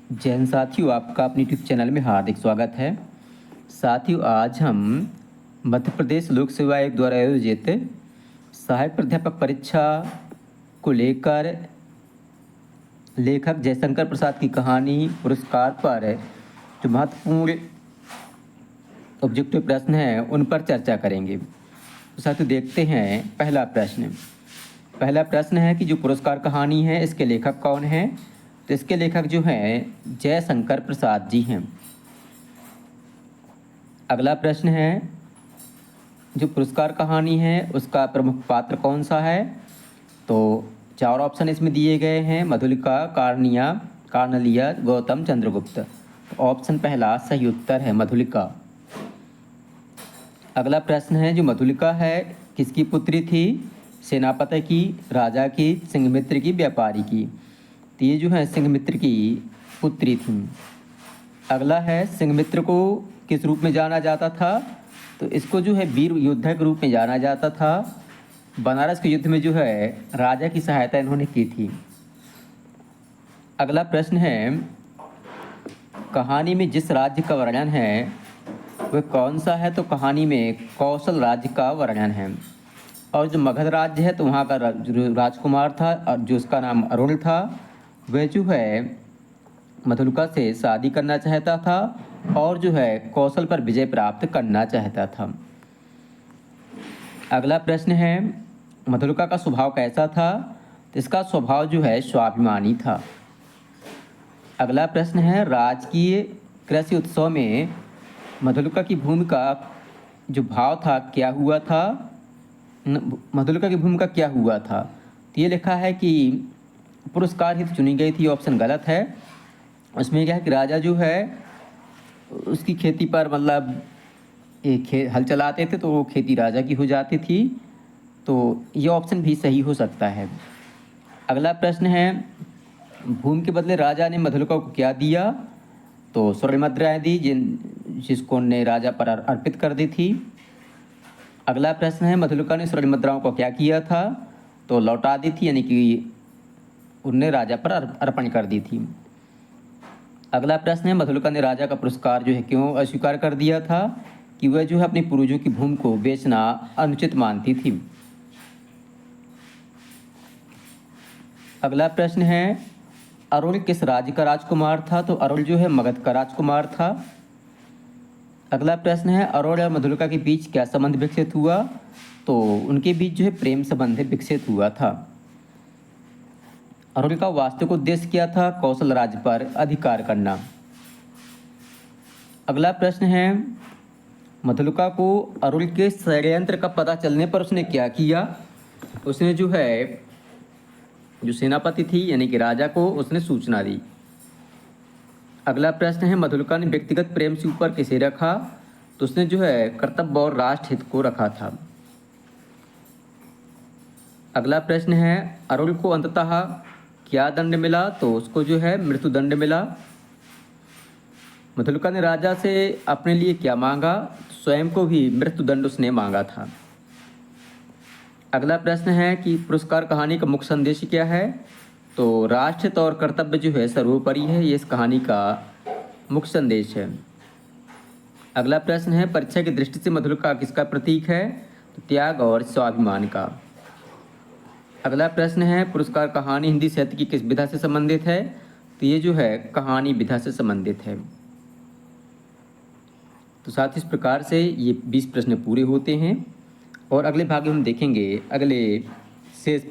जय हिंद साथियों, आपका अपने यूट्यूब चैनल में हार्दिक स्वागत है। साथियों, आज हम मध्य प्रदेश लोक सेवा आयोग द्वारा आयोजित सहायक प्राध्यापक परीक्षा को लेकर लेखक जयशंकर प्रसाद की कहानी पुरस्कार पर जो महत्वपूर्ण ऑब्जेक्टिव प्रश्न हैं उन पर चर्चा करेंगे। तो साथियों, देखते हैं पहला प्रश्न है कि जो पुरस्कार कहानी है इसके लेखक कौन हैं। तो इसके लेखक जो हैं जयशंकर प्रसाद जी हैं। अगला प्रश्न है, जो पुरस्कार कहानी है उसका प्रमुख पात्र कौन सा है। तो 4 ऑप्शन इसमें दिए गए हैं, मधुलिका, कार्निया, कार्नलिया, गौतम चंद्रगुप्त। तो ऑप्शन पहला सही उत्तर है, मधुलिका। अगला प्रश्न है, जो मधुलिका है किसकी पुत्री थी। सेनापति की, राजा की, सिंघमित्र की, व्यापारी की। तो ये जो है सिंघमित्र की पुत्री थी। अगला है, सिंघमित्र को किस रूप में जाना जाता था। तो इसको जो है वीर योद्धा के रूप में जाना जाता था। बनारस के युद्ध में जो है राजा की सहायता इन्होंने की थी। अगला प्रश्न है, कहानी में जिस राज्य का वर्णन है वह कौन सा है। तो कहानी में कौशल राज्य का वर्णन है। और जो मगध राज्य है तो वहाँ का जो राजकुमार था और जो उसका नाम अरुण था, वह जो है मधुलिका से शादी करना चाहता था और जो है कौशल पर विजय प्राप्त करना चाहता था। अगला प्रश्न है, मधुलिका का स्वभाव कैसा था। तो इसका स्वभाव जो है स्वाभिमानी था। अगला प्रश्न है, राजकीय कृषि उत्सव में मधुलिका की भूमिका जो भाव था क्या हुआ था। मधुलिका की भूमिका क्या हुआ था। तो ये लिखा है कि पुरस्कार हेतु चुनी गई थी, ऑप्शन गलत है। उसमें क्या है कि राजा जो है उसकी खेती पर मतलब हल चलाते थे तो वो खेती राजा की हो जाती थी। तो ये ऑप्शन भी सही हो सकता है। अगला प्रश्न है, भूमि के बदले राजा ने मधुलिका को क्या दिया। तो स्वर्ण मुद्राएं दी जिसको उन्होंने राजा पर अर्पित कर दी थी। अगला प्रश्न है, मधुलिका ने स्वर्ण मुद्राओं को क्या किया था। तो लौटा दी थी, यानी कि उनने राजा पर अर्पण कर दी थी। अगला प्रश्न है, मधुलिका ने राजा का पुरस्कार जो है क्यों अस्वीकार कर दिया था। कि वह जो है अपने पूर्वजों की भूमि को बेचना अनुचित मानती थी। अगला प्रश्न है, अरुण किस राज्य का राजकुमार था। तो अरुण जो है मगध का राजकुमार था। अगला प्रश्न है, अरुण और मधुलिका के बीच क्या संबंध विकसित हुआ। तो उनके बीच जो है प्रेम संबंध विकसित हुआ था। अरुण का वास्तविक उद्देश्य क्या था, कौशल राज्य पर अधिकार करना। अगला प्रश्न है, मधुलिका को अरुण के षड्यंत्र का पता चलने पर उसने क्या किया। उसने जो है जो सेनापति थी यानी कि राजा को उसने सूचना दी। अगला प्रश्न है, मधुलिका ने व्यक्तिगत प्रेम से ऊपर किसे रखा। तो उसने जो है कर्तव्य और राष्ट्र हित को रखा था। अगला प्रश्न है, अरुण को अंततः क्या दंड मिला। तो उसको जो है मृत्युदंड मिला। मधुलिका ने राजा से अपने लिए क्या मांगा। स्वयं को भी मृत्युदंड उसने मांगा था। अगला प्रश्न है कि पुरस्कार कहानी का मुख्य संदेश क्या है। तो राष्ट्र और कर्तव्य जो है सर्वोपरि है, ये इस कहानी का मुख्य संदेश है। अगला प्रश्न है, परीक्षा की दृष्टि से मधुलिका किसका प्रतीक है। तो त्याग और स्वाभिमान का। अगला प्रश्न है, पुरस्कार कहानी हिंदी साहित्य की किस विधा से संबंधित है। तो ये जो है कहानी विधा से संबंधित है। तो साथ इस प्रकार से ये 20 प्रश्न पूरे होते हैं और अगले भाग में हम देखेंगे अगले शेष